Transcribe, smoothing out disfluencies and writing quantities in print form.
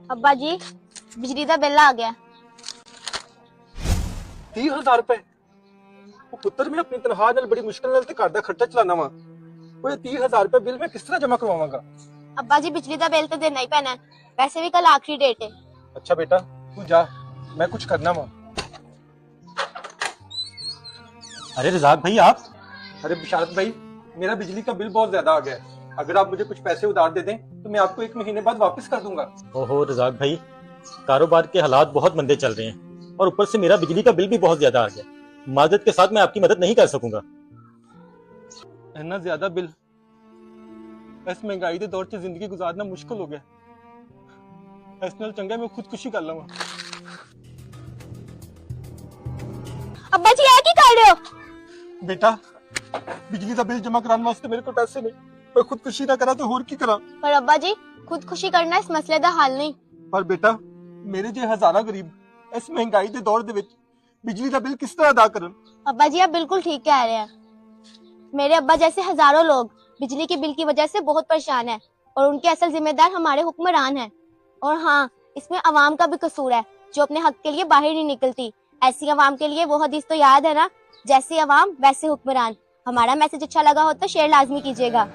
अब्बा जी बिजली का बिल आ गया। 30,000 रुपए। वो पुत्र मैं अपनी तनख्वाह नाल बड़ी मुश्किल नाल ते घर दा खर्चा चलाना वा। वो 30,000 रुपए बिल मैं किस तरह जमा करवावांगा? अब्बा जी बिजली का बिल तो देना ही पैना है, वैसे भी कल आखिरी डेट है। अच्छा बेटा तू जा, मैं कुछ करना वा। अरे रजाक भाई आप। अरे बिशारत भाई, मेरा बिजली का बिल बहुत ज्यादा आ गया है। अगर आप मुझे कुछ पैसे उधार दे दें तो मैं आपको 1 महीने बाद वापस कर दूंगा। ओहो रजाक भाई, कारोबार के हालात बहुत मंदे चल रहे हैं और ऊपर से मेरा बिजली का बिल भी बहुत ज्यादा आ गया। माजरत के साथ मैं आपकी मदद नहीं कर सकूंगा। इतना ज्यादा बिल इस महंगाई के दौर च जिंदगी गुजारना मुश्किल हो गया। इस नाल चंगा मैं खुदकुशी कर लवां। अब्बा जी ये की कर रहे हो? बेटा बिजली का बिल जमा कराने वास्ते मेरे को पैसे नहीं, मैं खुदकुशी ना करा तो होर की करा। पर अब्बा जी खुदकुशी करना इस मसले का हल नहीं। पर बेटा मेरे जे हजारा गरीब इस महंगाई के दौर दे विच बिजली का बिल किस तरह अदा करन? अब्बा जी आप बिल्कुल ठीक कह रहे हैं। मेरे अब्बा जैसे हजारों लोग बिजली के बिल की वजह से बहुत परेशान है और उनके असल जिम्मेदार हमारे हुक्मरान हैं। और हाँ, इसमें अवाम का भी कसूर है जो अपने हक के लिए बाहर नहीं निकलती। ऐसी अवाम के लिए वो हदीस तो याद है ना, जैसे अवाम वैसे हुक्मरान। हमारा मैसेज अच्छा लगा हो तो शेयर लाजमी कीजिएगा।